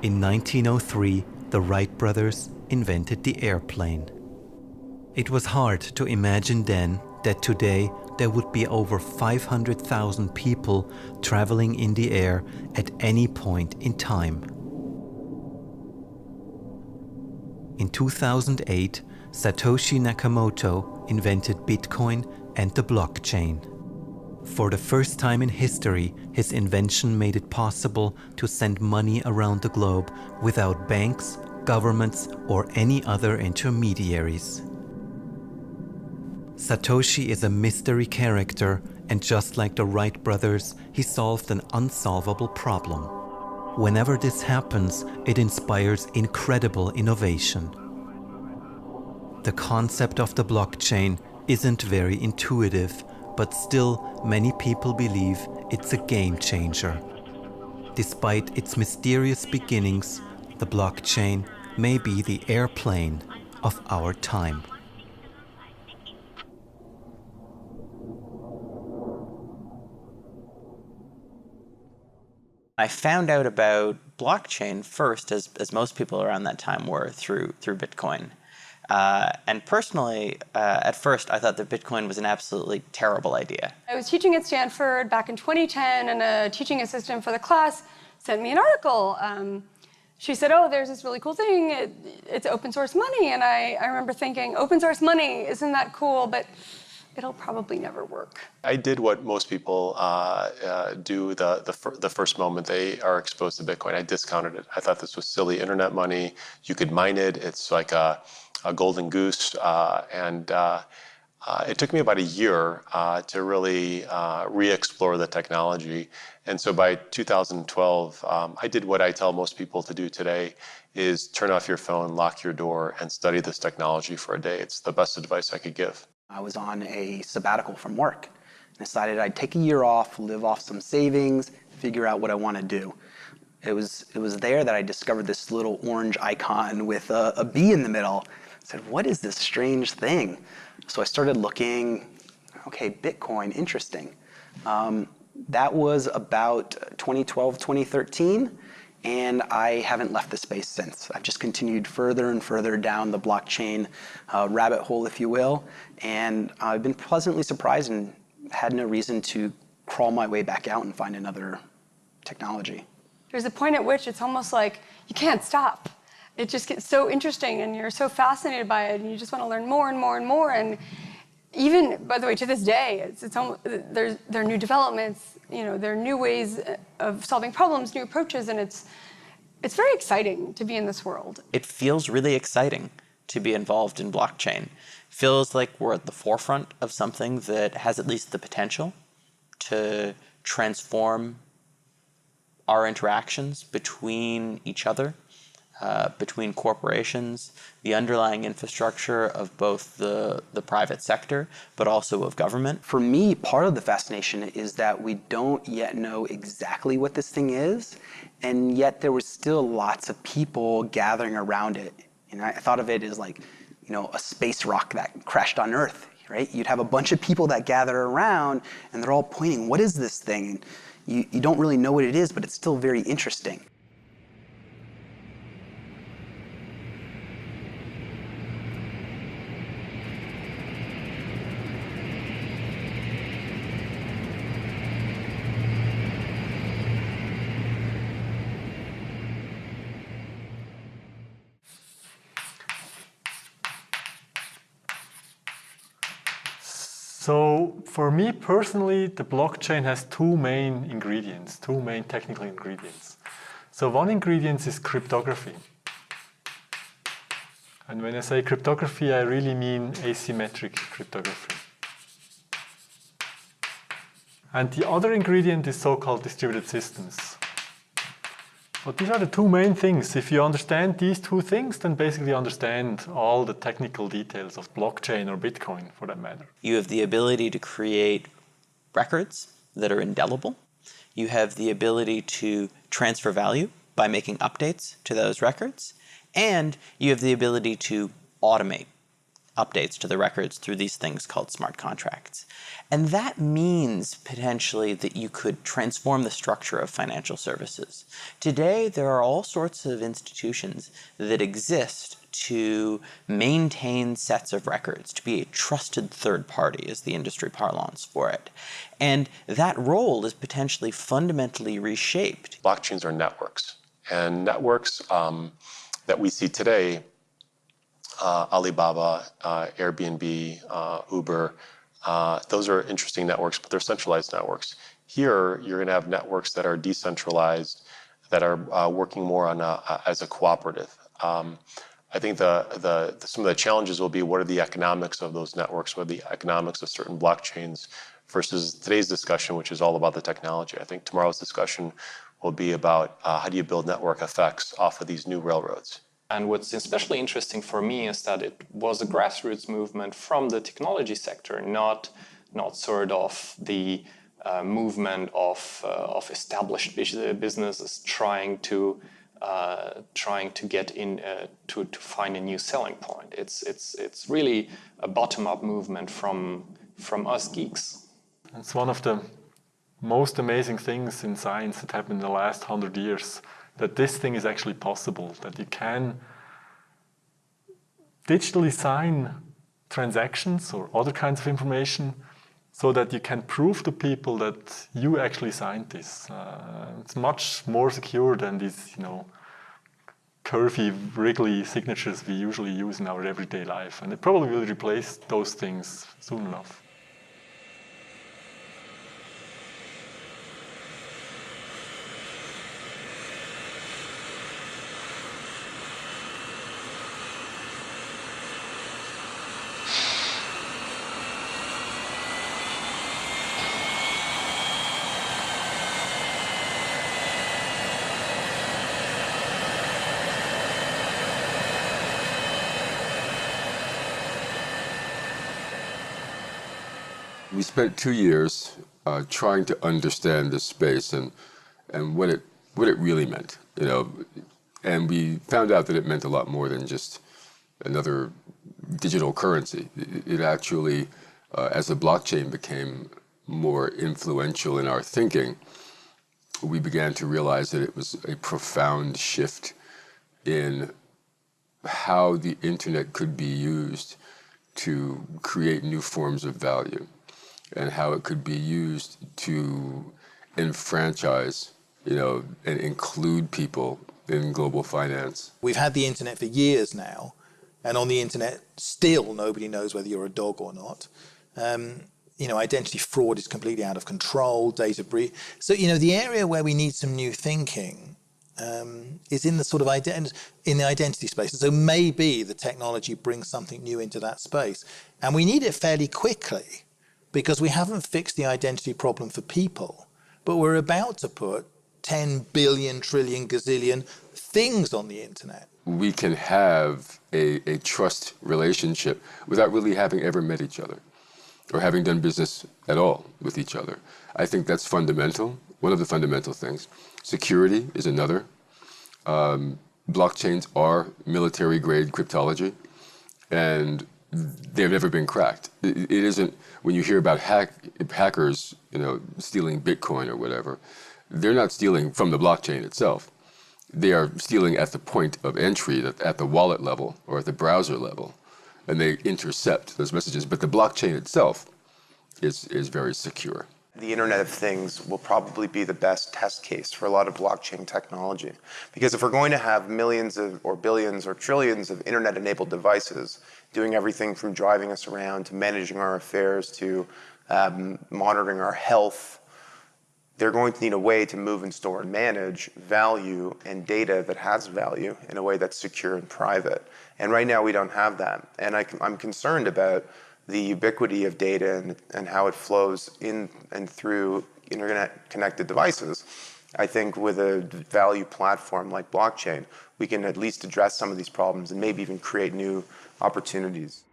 In 1903, the Wright brothers invented the airplane. It was hard to imagine then that today there would be over 500,000 people traveling in the air at any point in time. In 2008, Satoshi Nakamoto invented Bitcoin and the blockchain. For the first time in history, his invention made it possible to send money around the globe without banks, governments, or any other intermediaries. Satoshi is a mystery character, and just like the Wright brothers, he solved an unsolvable problem. Whenever this happens, it inspires incredible innovation. The concept of the blockchain isn't very intuitive, but still many people believe it's a game changer. Despite its mysterious beginnings, the blockchain may be the airplane of our time. I found out about blockchain first, as most people around that time were, through Bitcoin. And personally, at first, I thought that Bitcoin was an absolutely terrible idea. I was teaching at Stanford back in 2010, and a teaching assistant for the class sent me an article. She said, oh, there's this really cool thing. It's open source money. And I remember thinking, open source money, isn't that cool? But it'll probably never work. I did what most people do the first moment they are exposed to Bitcoin. I discounted it. I thought this was silly internet money. You could mine it. It's like a golden goose. And it took me about a year to really re-explore the technology. And so by 2012, I did what I tell most people to do today, is turn off your phone, lock your door, and study this technology for a day. It's the best advice I could give. I was on a sabbatical from work and decided I'd take a year off, live off some savings, figure out what I want to do. It was there that I discovered this little orange icon with a bee in the middle. I said, what is this strange thing? So I started looking, okay, Bitcoin, interesting. That was about 2012, 2013. And I haven't left the space since. I've just continued further and further down the blockchain rabbit hole, if you will. And I've been pleasantly surprised and had no reason to crawl my way back out and find another technology. There's a point at which it's almost like you can't stop. It just gets so interesting, and you're so fascinated by it, and you just want to learn more and more and more. And even, by the way, to this day, it's almost, there are new developments. There are new ways of solving problems, new approaches, and it's very exciting to be in this world. It feels really exciting to be involved in blockchain. Feels like we're at the forefront of something that has at least the potential to transform our interactions between each other, between corporations, the underlying infrastructure of both the private sector, but also of government. For me, part of the fascination is that we don't yet know exactly what this thing is, and yet there was still lots of people gathering around it. And I thought of it as like, a space rock that crashed on Earth, right? You'd have a bunch of people that gather around, and they're all pointing, what is this thing? And you don't really know what it is, but it's still very interesting. So for me personally, the blockchain has two main technical ingredients. So one ingredient is cryptography. And when I say cryptography, I really mean asymmetric cryptography. And the other ingredient is so-called distributed systems. But these are the two main things. If you understand these two things, then basically you understand all the technical details of blockchain or Bitcoin, for that matter. You have the ability to create records that are indelible. You have the ability to transfer value by making updates to those records. And you have the ability to automate updates to the records through these things called smart contracts. And that means potentially that you could transform the structure of financial services. Today, there are all sorts of institutions that exist to maintain sets of records, to be a trusted third party is the industry parlance for it. And that role is potentially fundamentally reshaped. Blockchains are networks. And networks that we see today, Alibaba, Airbnb, Uber, those are interesting networks, but they're centralized networks. Here, you're going to have networks that are decentralized, that are working more on as a cooperative. I think some of the challenges will be what are the economics of those networks, what are the economics of certain blockchains versus today's discussion, which is all about the technology. I think tomorrow's discussion will be about how do you build network effects off of these new railroads. And what's especially interesting for me is that it was a grassroots movement from the technology sector, not sort of the movement of established businesses trying to get in to find a new selling point. It's really a bottom-up movement from us geeks. It's one of the most amazing things in science that happened in the last 100 years, that this thing is actually possible, that you can digitally sign transactions or other kinds of information so that you can prove to people that you actually signed this. It's much more secure than these, curvy, wriggly signatures we usually use in our everyday life. And it probably will replace those things soon enough. We spent 2 years trying to understand this space and what it really meant, and we found out that it meant a lot more than just another digital currency. It actually, as the blockchain became more influential in our thinking, we began to realize that it was a profound shift in how the internet could be used to create new forms of value, and how it could be used to enfranchise, and include people in global finance. We've had the internet for years now, and on the internet, still nobody knows whether you're a dog or not. Identity fraud is completely out of control, data breach. So, the area where we need some new thinking is in the sort of in the identity space. And so maybe the technology brings something new into that space. And we need it fairly quickly, because we haven't fixed the identity problem for people, but we're about to put 10 billion, trillion, gazillion things on the internet. We can have a trust relationship without really having ever met each other or having done business at all with each other. I think that's fundamental, one of the fundamental things. Security is another. Blockchains are military-grade cryptology, and they've never been cracked. It isn't, when you hear about hackers, stealing Bitcoin or whatever, they're not stealing from the blockchain itself. They are stealing at the point of entry, at the wallet level or at the browser level, and they intercept those messages. But the blockchain itself is very secure. The Internet of Things will probably be the best test case for a lot of blockchain technology. Because if we're going to have millions or billions or trillions of internet-enabled devices doing everything from driving us around to managing our affairs to monitoring our health, they're going to need a way to move and store and manage value and data that has value in a way that's secure and private. And right now we don't have that. And I'm concerned about the ubiquity of data and how it flows in and through internet-connected devices. I think with a value platform like blockchain, we can at least address some of these problems and maybe even create new opportunities.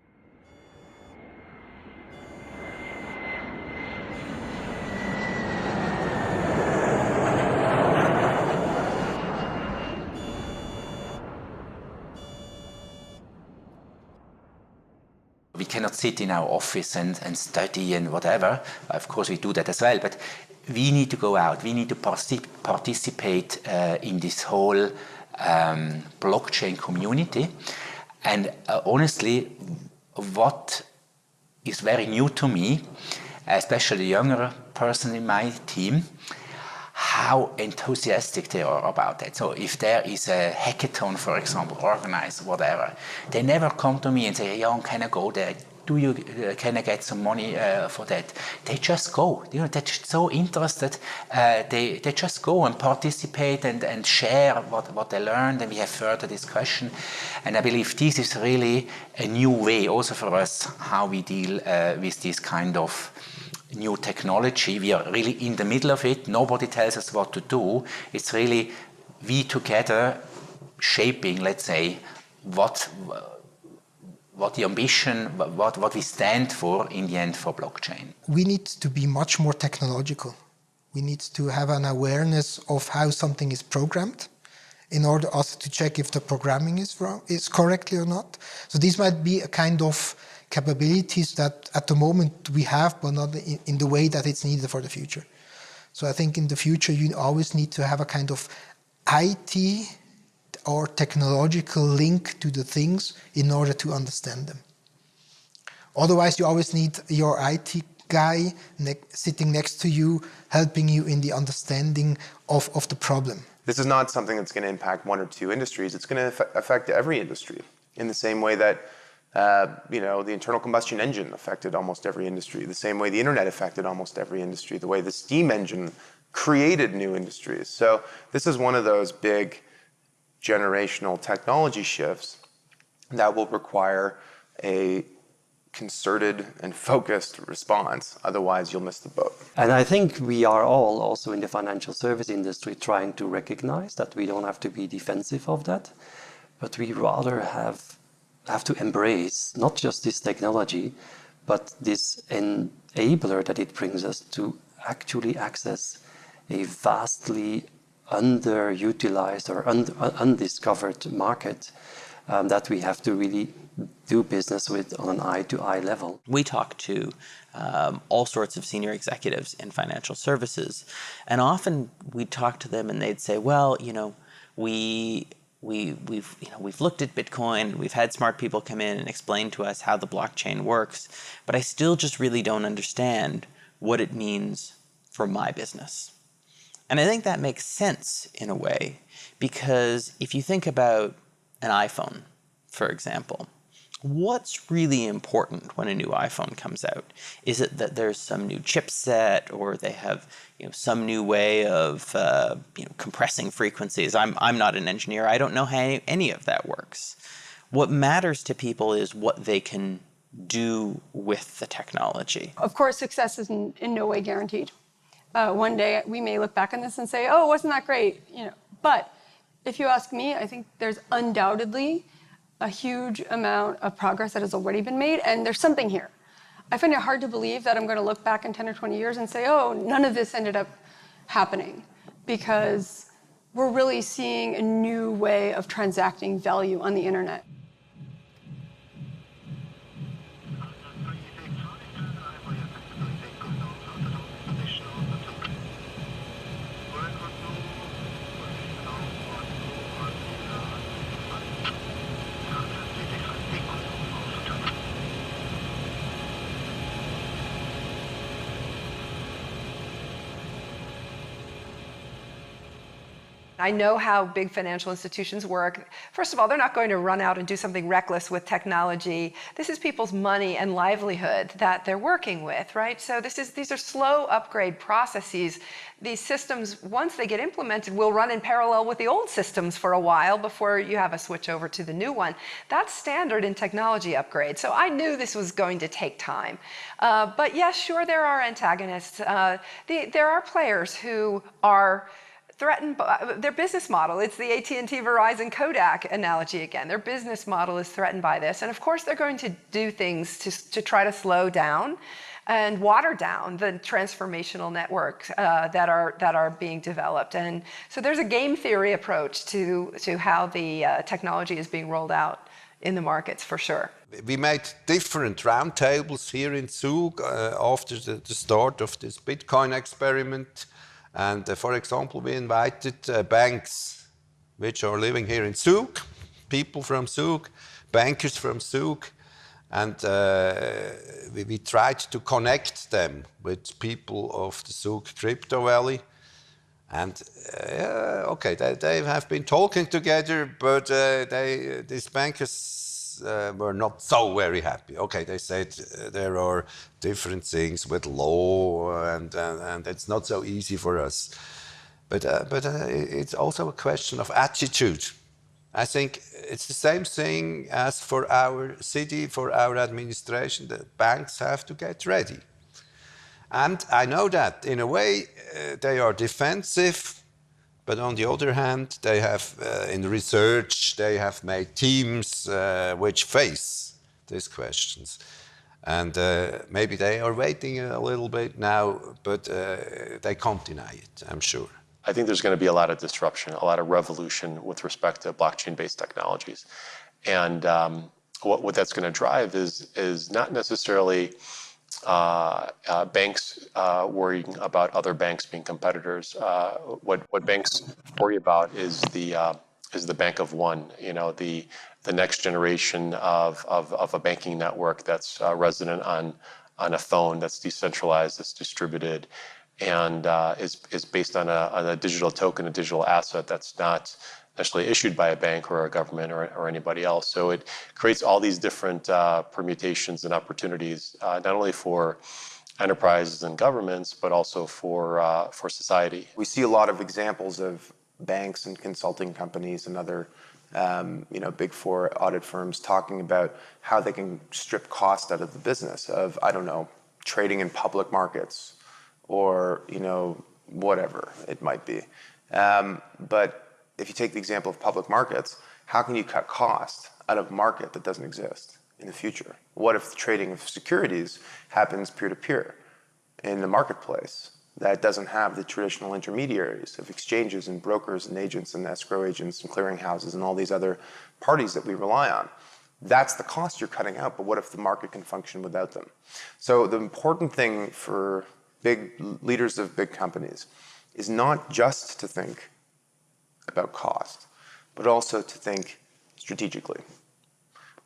cannot sit in our office and study and whatever. Of course, we do that as well, but we need to go out. We need to participate in this whole blockchain community. And honestly, what is very new to me, especially the younger person in my team, how enthusiastic they are about that. So if there is a hackathon, for example, organized, whatever, they never come to me and say, Jan, can I go there? Can I get some money for that? They just go. You know, they're just so interested. They just go and participate and share what they learned, and we have further discussion. And I believe this is really a new way also for us how we deal with this kind of new technology. We are really in the middle of it. Nobody tells us what to do. It's really we together shaping, let's say, what the ambition, what we stand for in the end for blockchain. We need to be much more technological. We need to have an awareness of how something is programmed in order also to check if the programming is correctly or not. So these might be a kind of capabilities that at the moment we have, but not in the way that it's needed for the future. So I think in the future you always need to have a kind of IT or technological link to the things in order to understand them. Otherwise you always need your IT guy sitting next to you, helping you in the understanding of the problem. This is not something that's going to impact one or two industries. It's going to affect every industry in the same way that the internal combustion engine affected almost every industry, the same way the internet affected almost every industry, the way the steam engine created new industries. So this is one of those big generational technology shifts that will require a concerted and focused response. Otherwise, you'll miss the boat. And I think we are all also in the financial service industry trying to recognize that we don't have to be defensive of that, but we rather have to embrace not just this technology, but this enabler that it brings us to actually access a vastly underutilized or undiscovered market that we have to really do business with on an eye-to-eye level. We talk to all sorts of senior executives in financial services, and often we talk to them and they'd say, well, we've looked at Bitcoin, we've had smart people come in and explain to us how the blockchain works, but I still just really don't understand what it means for my business. And I think that makes sense in a way, because if you think about an iPhone, for example, what's really important when a new iPhone comes out? Is it that there's some new chipset, or they have some new way of compressing frequencies? I'm not an engineer. I don't know how any of that works. What matters to people is what they can do with the technology. Of course, success is in no way guaranteed. One day we may look back on this and say, oh, wasn't that great? But if you ask me, I think there's undoubtedly a huge amount of progress that has already been made, and there's something here. I find it hard to believe that I'm going to look back in 10 or 20 years and say, oh, none of this ended up happening, because we're really seeing a new way of transacting value on the internet. I know how big financial institutions work. First of all, they're not going to run out and do something reckless with technology. This is people's money and livelihood that they're working with, right? So these are slow upgrade processes. These systems, once they get implemented, will run in parallel with the old systems for a while before you have a switch over to the new one. That's standard in technology upgrades. So I knew this was going to take time. But yes, sure, there are antagonists. There are players who are threatened by their business model. It's the AT&T, Verizon, Kodak analogy again. Their business model is threatened by this. And of course, they're going to do things to try to slow down and water down the transformational networks that are being developed. And so there's a game theory approach to how the technology is being rolled out in the markets, for sure. we made different roundtables here in Zug after the start of this Bitcoin experiment. And for example, we invited banks which are living here in Zug, people from Zug, bankers from Zug, and we tried to connect them with people of the Zug crypto valley. And okay, they have been talking together, but these bankers were not so very happy. Okay, they said there are different things with law, and it's not so easy for us. But it's also a question of attitude. I think it's the same thing as for our city, for our administration. The banks have to get ready. And I know that in a way they are defensive, but on the other hand, they have, in research, they have made teams which face these questions. And maybe they are waiting a little bit now, but they can't deny it, I'm sure. I think there's going to be a lot of disruption, a lot of revolution with respect to blockchain-based technologies. And what that's going to drive is not necessarily banks worrying about other banks being competitors. What banks worry about is the bank of one. You know, the next generation of a banking network that's resident on a phone, that's decentralized, that's distributed, and is based on a digital token, a digital asset that's not necessarily issued by a bank or a government or anybody else. So it creates all these different permutations and opportunities, not only for enterprises and governments, but also for society. We see a lot of examples of banks and consulting companies and other big four audit firms talking about how they can strip cost out of the business of, I don't know, trading in public markets or, whatever it might be. But if you take the example of public markets, how can you cut cost out of a market that doesn't exist in the future? What if the trading of securities happens peer-to-peer in the marketplace that doesn't have the traditional intermediaries of exchanges and brokers and agents and escrow agents and clearinghouses and all these other parties that we rely on? That's the cost you're cutting out, but what if the market can function without them? So the important thing for big leaders of big companies is not just to think about cost, but also to think strategically.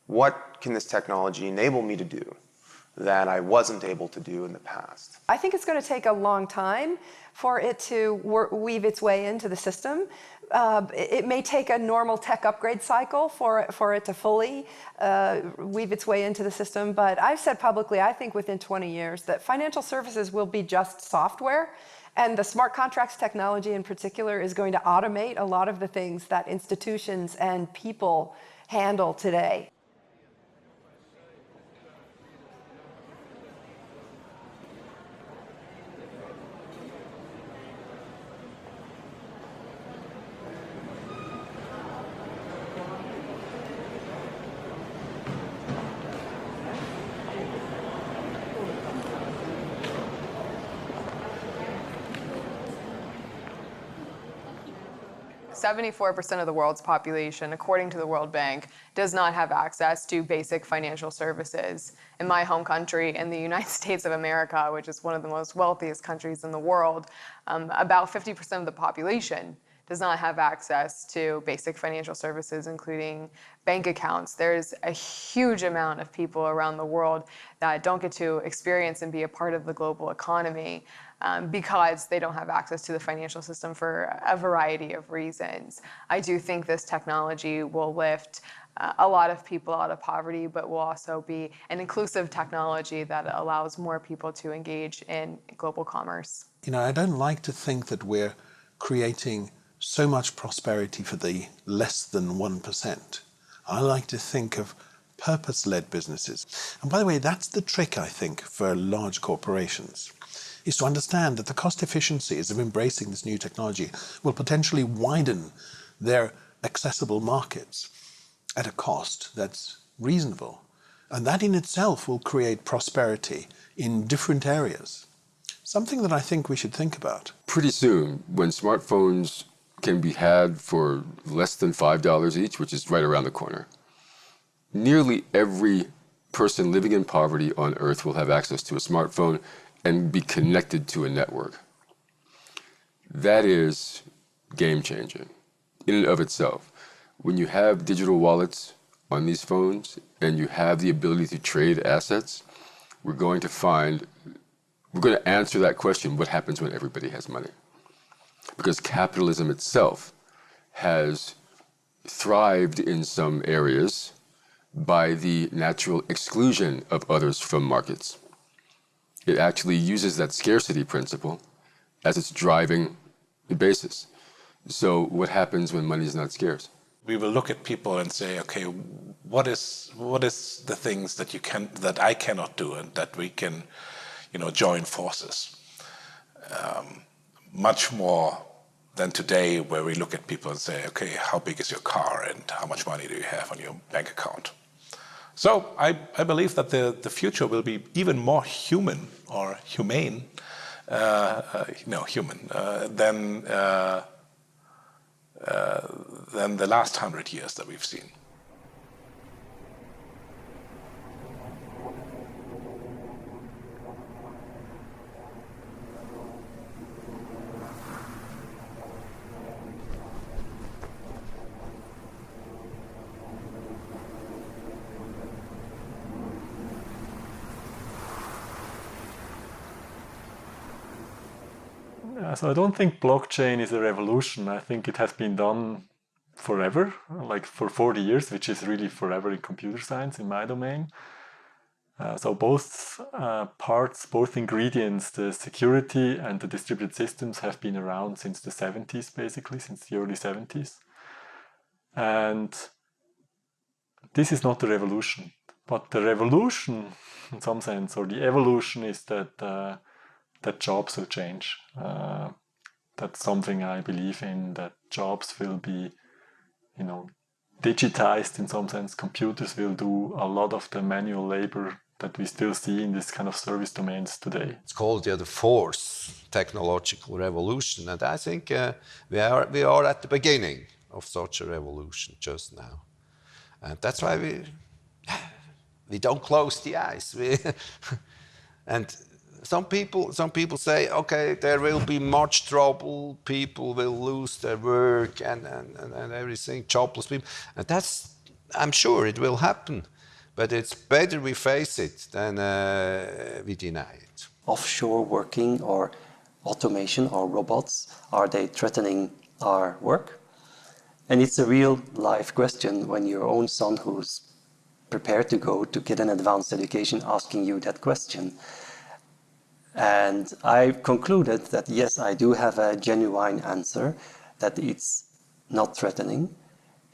What can this technology enable me to do that I wasn't able to do in the past? I think it's going to take a long time for it to weave its way into the system. It may take a normal tech upgrade cycle for it to fully weave its way into the system, but I've said publicly, I think within 20 years, that financial services will be just software. And the smart contracts technology in particular is going to automate a lot of the things that institutions and people handle today. 74% of the world's population, according to the World Bank, does not have access to basic financial services. In my home country, in the United States of America, which is one of the most wealthiest countries in the world, about 50% of the population does not have access to basic financial services, including bank accounts. There's a huge amount of people around the world that don't get to experience and be a part of the global economy because they don't have access to the financial system for a variety of reasons. I do think this technology will lift a lot of people out of poverty, but will also be an inclusive technology that allows more people to engage in global commerce. You know, I don't like to think that we're creating so much prosperity for the less than 1%. I like to think of purpose-led businesses. And by the way, that's the trick, I think, for large corporations, is to understand that the cost efficiencies of embracing this new technology will potentially widen their accessible markets at a cost that's reasonable. And that in itself will create prosperity in different areas. Something that I think we should think about. Pretty soon, when smartphones can be had for less than $5 each, which is right around the corner, nearly every person living in poverty on Earth will have access to a smartphone and be connected to a network. That is game-changing in and of itself. When you have digital wallets on these phones and you have the ability to trade assets, we're going to answer that question, what happens when everybody has money? Because capitalism itself has thrived in some areas by the natural exclusion of others from markets. It actually uses that scarcity principle as its driving basis. So what happens when money is not scarce? We will look at people and say, okay, what is the things that I cannot do and that we can, join forces. Much more than today, where we look at people and say, okay, how big is your car and how much money do you have on your bank account? So I believe that the future will be even more human or humane, human, than the last 100 years that we've seen. So I don't think blockchain is a revolution. I think it has been done forever, like for 40 years, which is really forever in computer science in my domain. So both parts, both ingredients, the security and the distributed systems have been around since the 70s, basically, since the early 70s. And this is not a revolution. But the revolution, in some sense, or the evolution is that that jobs will change. That's something I believe in, that jobs will be, digitized in some sense. Computers will do a lot of the manual labor that we still see in this kind of service domains today. It's called the fourth technological revolution, and I think we are at the beginning of such a revolution just now, and that's why we don't close the eyes. And some people say, okay, there will be much trouble, people will lose their work and everything, jobless people. And I'm sure it will happen, but it's better we face it than we deny it. Offshore working or automation or robots, are they threatening our work? And it's a real life question when your own son, who's prepared to go to get an advanced education, asking you that question. And I concluded that yes, I do have a genuine answer, that it's not threatening.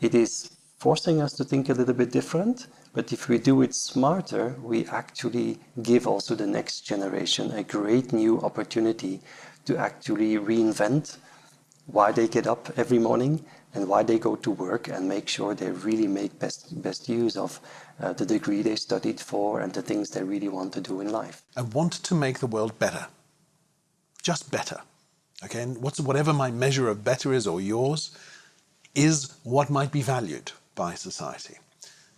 It is forcing us to think a little bit different, but if we do it smarter, we actually give also the next generation a great new opportunity to actually reinvent why they get up every morning and why they go to work, and make sure they really make best use of the degree they studied for and the things they really want to do in life. I want to make the world better, just better. Okay, and whatever my measure of better is, or yours, is what might be valued by society.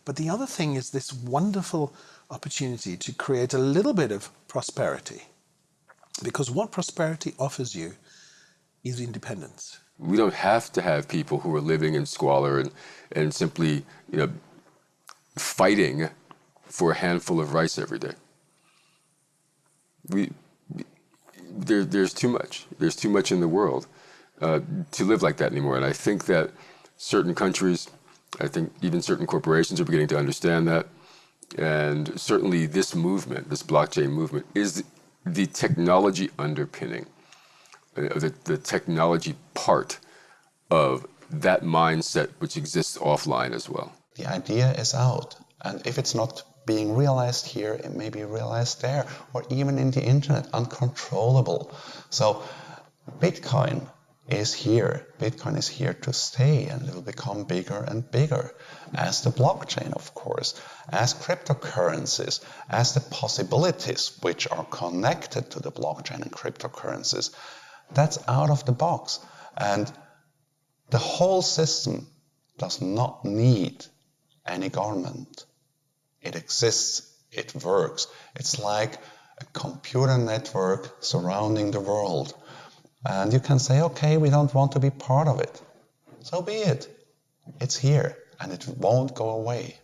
But the other thing is this wonderful opportunity to create a little bit of prosperity, because what prosperity offers you is independence. We don't have to have people who are living in squalor and simply, fighting for a handful of rice every day. There's too much. There's too much in the world to live like that anymore. And I think that certain countries, I think even certain corporations are beginning to understand that. And certainly this movement, this blockchain movement, is the technology underpinning, the technology part of that mindset which exists offline as well. The idea is out, and if it's not being realized here, it may be realized there, or even in the internet, uncontrollable. So Bitcoin is here. Bitcoin is here to stay, and it will become bigger and bigger, as the blockchain, of course, as cryptocurrencies, as the possibilities which are connected to the blockchain and cryptocurrencies. That's out of the box, and the whole system does not need any government. It exists it works. It's like a computer network surrounding the world. And you can say, okay, we don't want to be part of it. So be it. It's here, and it won't go away.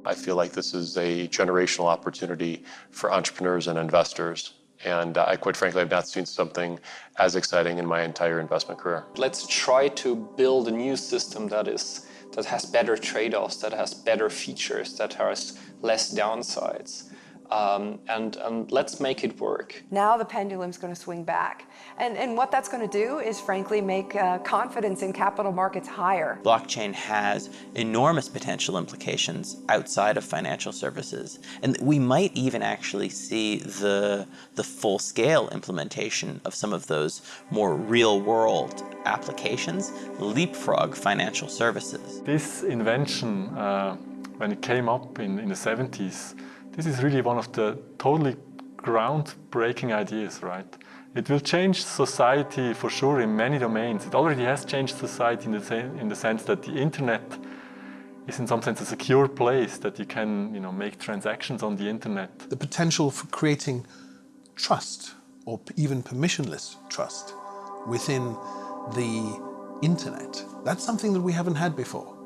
I feel like this is a generational opportunity for entrepreneurs and investors. And I quite frankly have not seen something as exciting in my entire investment career. Let's try to build a new system that has better trade-offs, that has better features, that has less downsides. And let's make it work. Now the pendulum's going to swing back. And what that's going to do is, frankly, make confidence in capital markets higher. Blockchain has enormous potential implications outside of financial services. And we might even actually see the full-scale implementation of some of those more real-world applications leapfrog financial services. This invention, when it came up in the 70s, this is really one of the totally groundbreaking ideas, right? It will change society for sure in many domains. It already has changed society in the sense that the internet is in some sense a secure place that you can, make transactions on the internet. The potential for creating trust, or even permissionless trust, within the internet, that's something that we haven't had before.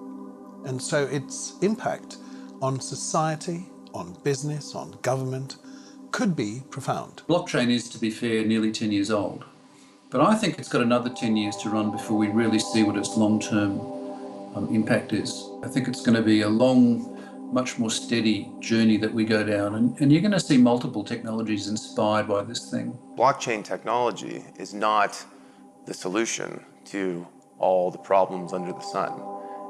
And so its impact on society, on business, on government, could be profound. Blockchain is, to be fair, nearly 10 years old. But I think it's got another 10 years to run before we really see what its long-term impact is. I think it's going to be a long, much more steady journey that we go down. And you're going to see multiple technologies inspired by this thing. Blockchain technology is not the solution to all the problems under the sun.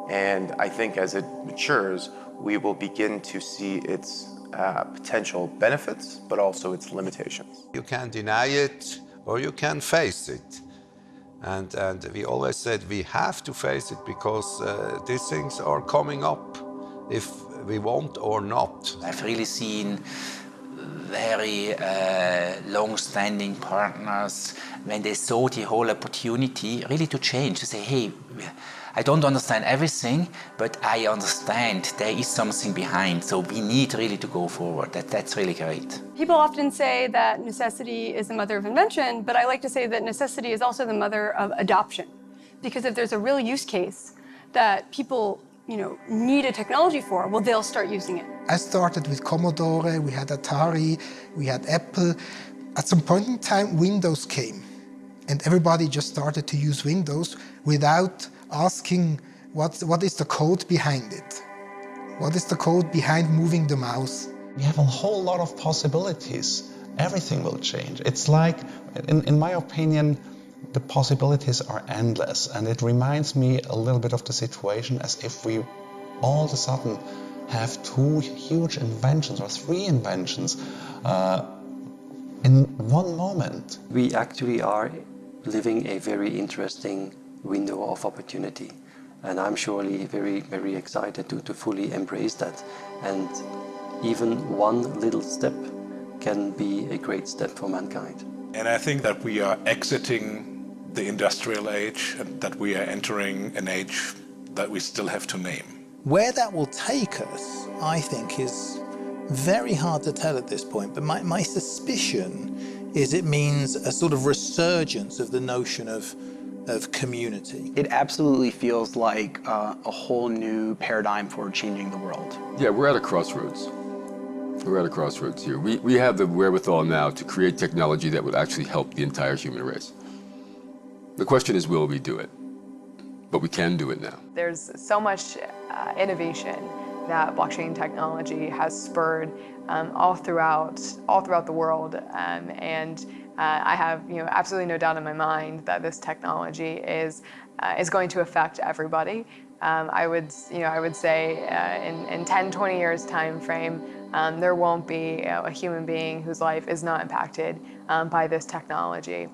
And I think as it matures, we will begin to see its potential benefits, but also its limitations. You can deny it or you can face it. And we always said we have to face it because these things are coming up if we want or not. I've really seen very long-standing partners when they saw the whole opportunity really to change, to say, hey, I don't understand everything, but I understand there is something behind, so we need really to go forward. That's really great. People often say that necessity is the mother of invention, but I like to say that necessity is also the mother of adoption. Because if there's a real use case that people need a technology for, well, they'll start using it. I started with Commodore, we had Atari, we had Apple. At some point in time, Windows came, and everybody just started to use Windows without asking what is the code behind it? What is the code behind moving the mouse? We have a whole lot of possibilities. Everything will change. It's like, in my opinion, the possibilities are endless, and it reminds me a little bit of the situation as if we all of a sudden have two huge inventions or three inventions in one moment. We actually are living a very interesting window of opportunity, and I'm surely very, very excited to fully embrace that. And even one little step can be a great step for mankind. And I think that we are exiting the industrial age and that we are entering an age that we still have to name. Where that will take us, I think, is very hard to tell at this point, but my suspicion is it means a sort of resurgence of the notion of community. It absolutely feels like a whole new paradigm for changing the world. Yeah, we're at a crossroads. We're at a crossroads here. We have the wherewithal now to create technology that would actually help the entire human race. The question is, will we do it? But we can do it now. There's so much innovation that blockchain technology has spurred all throughout the world, and I have absolutely no doubt in my mind that this technology is going to affect everybody. I would say in 10, 20 years time frame, there won't be a human being whose life is not impacted by this technology.